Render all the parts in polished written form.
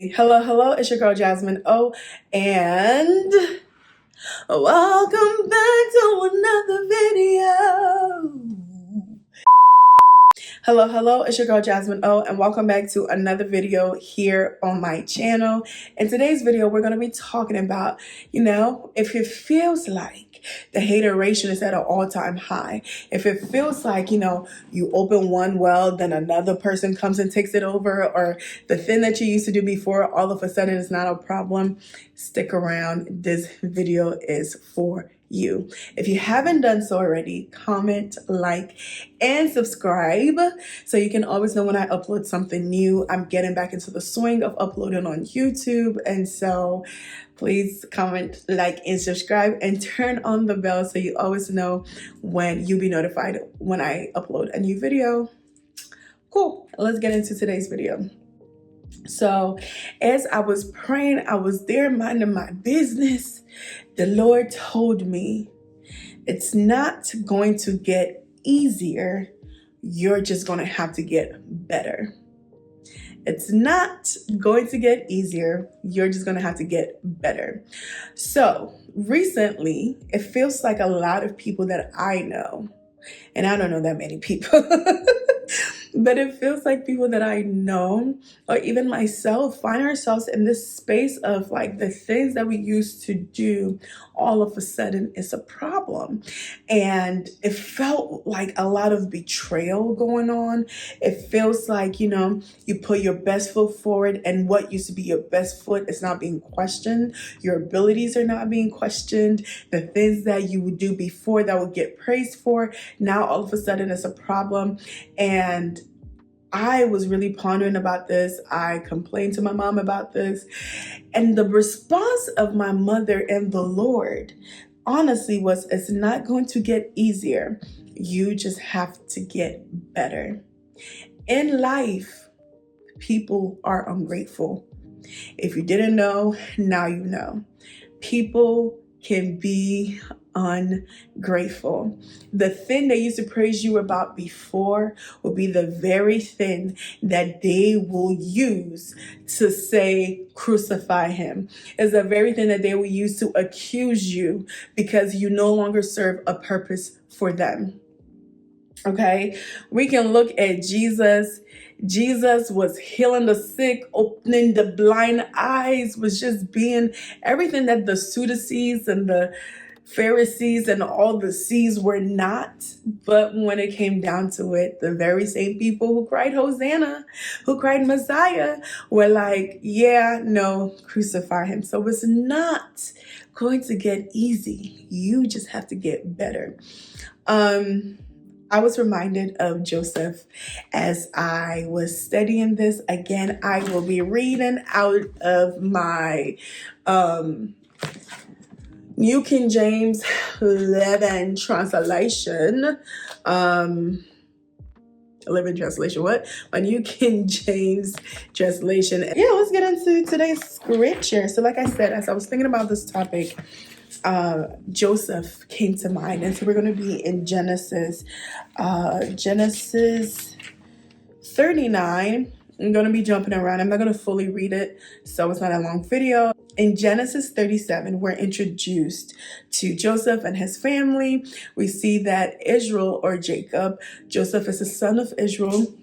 Hello, hello, it's your girl Jasmine O, and welcome back to another video. Hello, hello, it's your girl Jasmine O, and welcome back to another video here on my channel. In today's video, we're going to be talking about, if it feels like the hateration is at an all-time high, if it feels like, you open one well, then another person comes and takes it over, or the thing that you used to do before all of a sudden is not a problem, stick around. This video is for you. If you haven't done so already, comment, like, and subscribe so you can always know when I upload something new. I'm getting back into the swing of uploading on YouTube, and so please comment, like, and subscribe, and turn on the bell so you always know when you'll be notified when I upload a new video. Cool, let's get into today's video. So as I was praying, I was there minding my business. The Lord told me, it's not going to get easier. You're just going to have to get better. It's not going to get easier. You're just going to have to get better. So recently, it feels like a lot of people that I know, and I don't know that many people, but it feels like people that I know, or even myself, find ourselves in this space of like the things that we used to do all of a sudden is a problem. And it felt like a lot of betrayal going on. It feels like, you put your best foot forward, and what used to be your best foot is not being questioned. Your abilities are not being questioned. The things that you would do before that would get praised for, now all of a sudden it's a problem. And I was really pondering about this. I complained to my mom about this. And the response of my mother and the Lord, honestly, was, it's not going to get easier. You just have to get better. In life, people are ungrateful. If you didn't know, now you know. People can be ungrateful. The thing they used to praise you about before will be the very thing that they will use to say, crucify him. Is the very thing that they will use to accuse you because you no longer serve a purpose for them. Okay, we can look at Jesus. Jesus was healing the sick, opening the blind eyes, was just being everything that the Sadducees and the Pharisees and all the C's were not. But when it came down to it, the very same people who cried Hosanna, who cried Messiah, were like, yeah, no, crucify him. So it's not going to get easy. You just have to get better. I was reminded of Joseph as I was studying this. Again, I will be reading out of my New King James 11 translation. 11 translation, what? My New King James translation. Yeah, let's get into today's scripture. So like I said, as I was thinking about this topic, Joseph came to mind. And so we're going to be in Genesis 39. I'm going to be jumping around. I'm not going to fully read it, so it's not a long video. In Genesis 37, we're introduced to Joseph and his family. We see that Israel, or Jacob, Joseph is the son of Israel.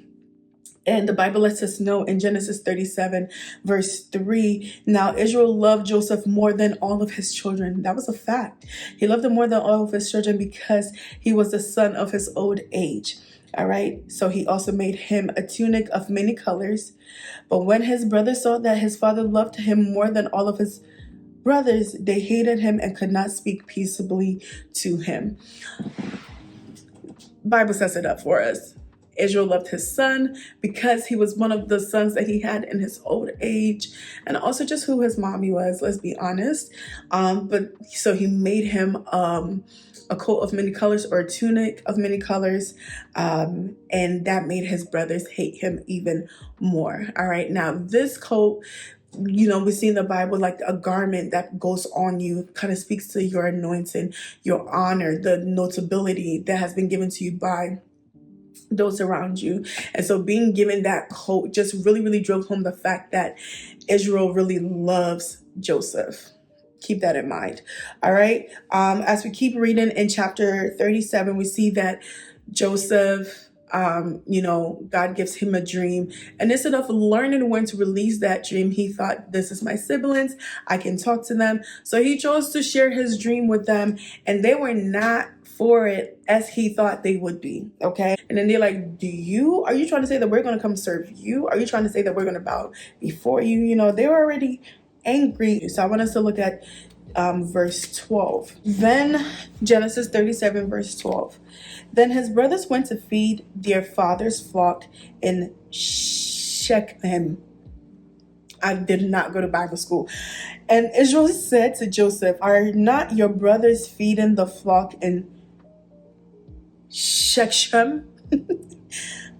And the Bible lets us know in Genesis 37, verse 3, now Israel loved Joseph more than all of his children. That was a fact. He loved him more than all of his children because he was the son of his old age. All right. So he also made him a tunic of many colors. But when his brothers saw that his father loved him more than all of his brothers, they hated him and could not speak peaceably to him. Bible sets it up for us. Israel loved his son because he was one of the sons that he had in his old age, and also just who his mommy was, let's be honest. But so he made him a coat of many colors, or a tunic of many colors, and that made his brothers hate him even more. All right, now this coat, we see in the Bible like a garment that goes on you, kind of speaks to your anointing, your honor, the notability that has been given to you by those around you. And so being given that coat just really, really drove home the fact that Israel really loves Joseph. Keep that in mind. All right. As we keep reading in chapter 37, we see that Joseph, God gives him a dream. And instead of learning when to release that dream, he thought, this is my siblings, I can talk to them. So he chose to share his dream with them, and they were not for it as he thought they would be. Okay. And then they're like, are you trying to say that we're going to come serve you? Are you trying to say that we're going to bow before you? They were already angry. So I want us to look at verse 12. Then Genesis 37 verse 12. Then his brothers went to feed their father's flock in Shechem. I did not go to Bible school. And Israel said to Joseph, are not your brothers feeding the flock in Shechem?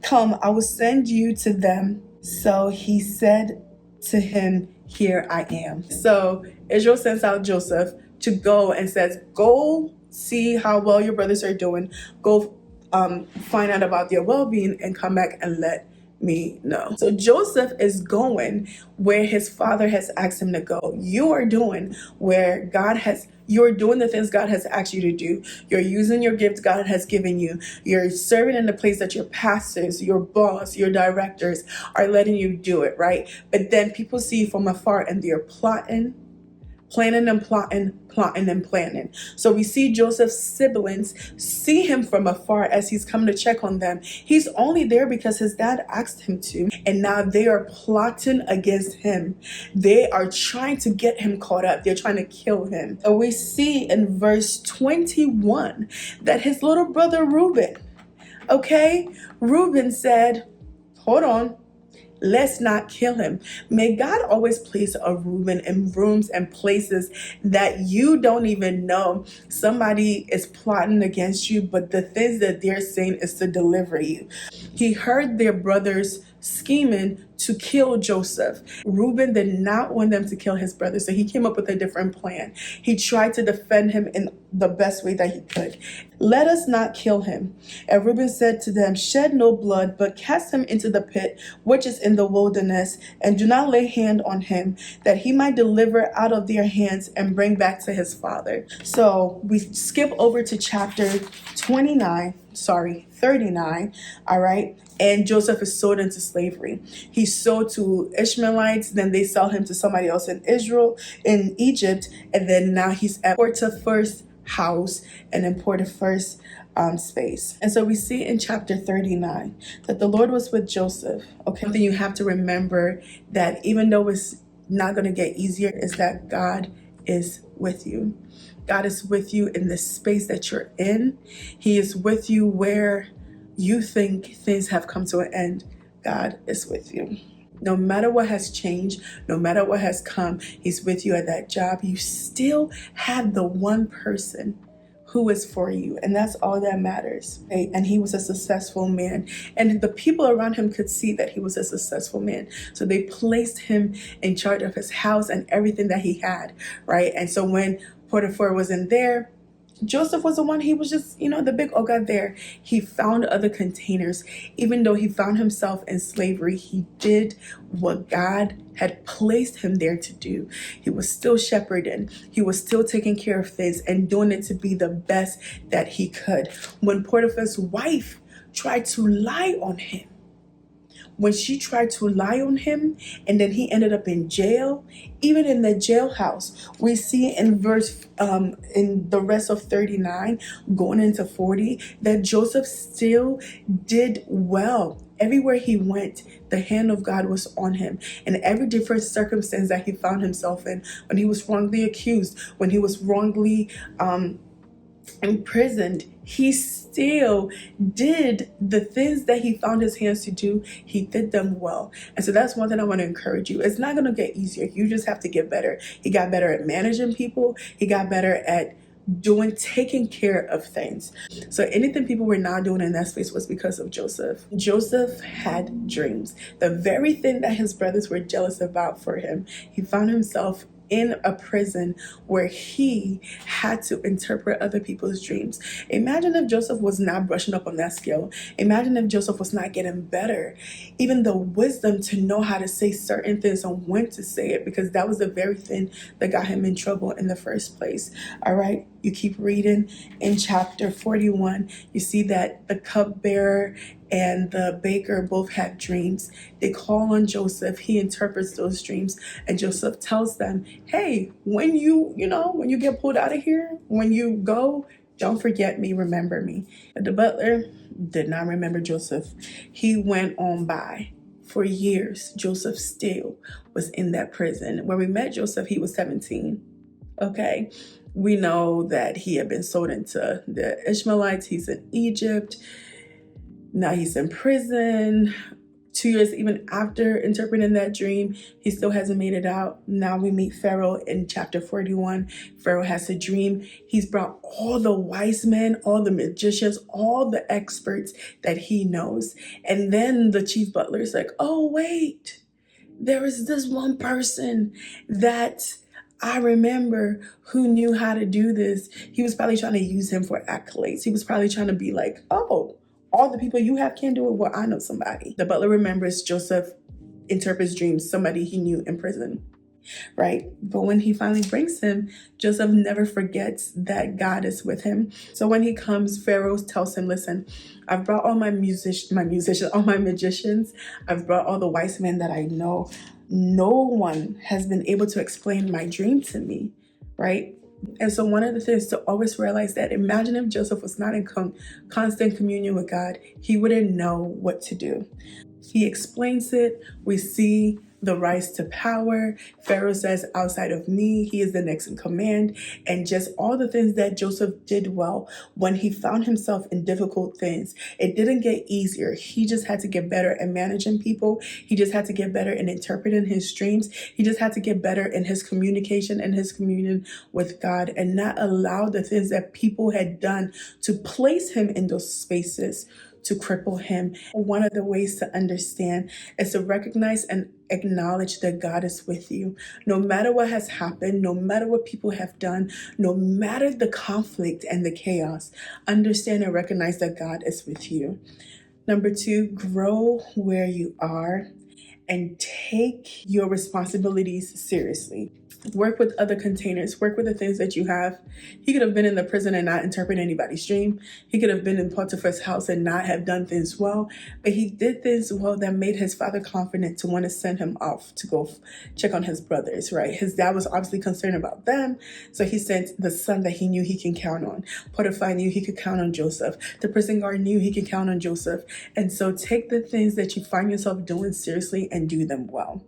Come, I will send you to them. So he said to him, here I am. So Israel sends out Joseph to go and says, go see how well your brothers are doing. Go find out about their well-being and come back and let me know. So Joseph is going where his father has asked him to go. You're doing the things God has asked you to do. You're using your gifts God has given you. You're serving in the place that your pastors, your boss, your directors are letting you do it, right? But then people see you from afar and they're planning and planning. So we see Joseph's siblings see him from afar as he's coming to check on them. He's only there because his dad asked him to, and now they are plotting against him. They are trying to get him caught up. They're trying to kill him. And we see in verse 21 that his little brother Reuben said, hold on, let's not kill him. May God always place a Reuben in rooms and places that you don't even know. Somebody is plotting against you, but the things that they're saying is to deliver you. He heard their brothers scheming to kill Joseph. Reuben did not want them to kill his brother, so he came up with a different plan. He tried to defend him in the best way that he could. Let us not kill him. And Reuben said to them, shed no blood, but cast him into the pit which is in the wilderness, and do not lay hand on him, that he might deliver out of their hands and bring back to his father. So we skip over to chapter 39, all right? And Joseph is sold into slavery. He's sold to Ishmaelites, then they sell him to somebody else in Egypt, and then now he's at Potiphar's house and in Potiphar's space. And so we see in chapter 39 that the Lord was with Joseph. Okay, something you have to remember, that even though it's not going to get easier, is that God is with you. God is with you in the space that you're in. He is with you where you think things have come to an end. God is with you. No matter what has changed, no matter what has come, he's with you at that job. You still have the one person who is for you, and that's all that matters. Okay? And he was a successful man, and the people around him could see that he was a successful man. So they placed him in charge of his house and everything that he had, right? And so when Potiphar wasn't there, Joseph was the one, he was just, the big ogre there. He found other containers. Even though he found himself in slavery, he did what God had placed him there to do. He was still shepherding. He was still taking care of things and doing it to be the best that he could. When Potiphar's wife tried to lie on him, and then he ended up in jail, even in the jailhouse, we see in in the rest of 39 going into 40 that Joseph still did well. Everywhere he went, the hand of God was on him. In every different circumstance that he found himself in, when he was wrongly accused, when he was wrongly imprisoned, he still did the things that he found his hands to do. He did them well. And so that's one thing I want to encourage you. It's not going to get easier. You just have to get better. He got better at managing people. He got better at taking care of things. So anything people were not doing in that space was because of Joseph. Joseph had dreams. The very thing that his brothers were jealous about for him, he found himself in a prison where he had to interpret other people's dreams. Imagine if Joseph was not brushing up on that skill. Imagine if Joseph was not getting better, even the wisdom to know how to say certain things and when to say it, because that was the very thing that got him in trouble in the first place. All right, you keep reading in chapter 41, you see that the cupbearer and the baker both have dreams. They call on Joseph. He interprets those dreams, and Joseph tells them, hey, when you get pulled out of here, when you go, don't forget me, remember me. But the butler did not remember Joseph. He went on by. For years, Joseph still was in that prison. When we met Joseph, he was 17. Okay. We know that he had been sold into the Ishmaelites. He's in Egypt. Now he's in prison. 2 years even after interpreting that dream, he still hasn't made it out. Now we meet Pharaoh in chapter 41. Pharaoh has a dream. He's brought all the wise men, all the magicians, all the experts that he knows. And then the chief butler is like, oh, wait, there is this one person that I remember who knew how to do this. He was probably trying to use him for accolades. He was probably trying to be like, oh, all the people you have can't do it. Well, I know somebody. The butler remembers Joseph interprets dreams, somebody he knew in prison, right? But when he finally brings him, Joseph never forgets that God is with him. So when he comes, Pharaoh tells him, listen, I've brought all all my magicians. I've brought all the wise men that I know. No one has been able to explain my dream to me, right? And so one of the things to always realize that, imagine if Joseph was not in constant communion with God, he wouldn't know what to do. He explains it. We see the rise to power. Pharaoh says, outside of me, he is the next in command. And just all the things that Joseph did well when he found himself in difficult things. It didn't get easier. He just had to get better at managing people. He just had to get better in interpreting his dreams. He just had to get better in his communication and his communion with God, and not allow the things that people had done to place him in those spaces to cripple him. One of the ways to understand is to recognize and acknowledge that God is with you. No matter what has happened, no matter what people have done, no matter the conflict and the chaos, understand and recognize that God is with you. Number 2, grow where you are and take your responsibilities seriously. Work with other containers. Work with the things that you have. He could have been in the prison and not interpret anybody's dream. He could have been in Potiphar's house and not have done things well. But he did things well that made his father confident to want to send him off to go check on his brothers, right? His dad was obviously concerned about them. So he sent the son that he knew he can count on. Potiphar knew he could count on Joseph. The prison guard knew he could count on Joseph. And so take the things that you find yourself doing seriously and do them well.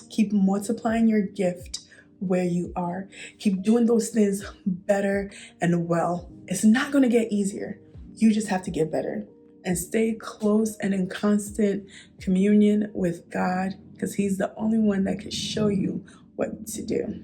Keep multiplying your gift where you are. Keep doing those things better and well. It's not going to get easier. You just have to get better. And stay close and in constant communion with God, because He's the only one that can show you what to do.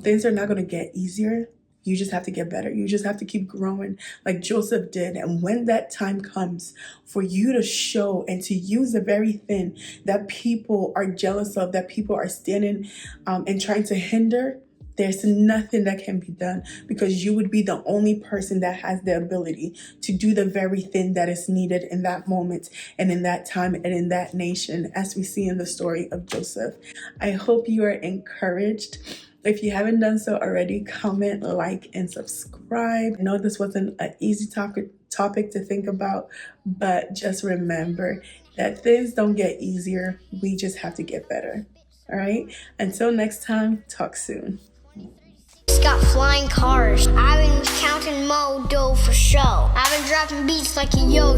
Things are not going to get easier. You just have to get better. You just have to keep growing like Joseph did. And when that time comes for you to show and to use the very thing that people are jealous of, that people are standing and trying to hinder, there's nothing that can be done, because you would be the only person that has the ability to do the very thing that is needed in that moment and in that time and in that nation, as we see in the story of Joseph. I hope you are encouraged. If you haven't done so already, comment, like, and subscribe. I know this wasn't an easy topic to think about, but just remember that things don't get easier. We just have to get better. All right? Until next time, talk soon. Got flying cars. I've been counting Mo dough for show. I've been dropping beats like a yo.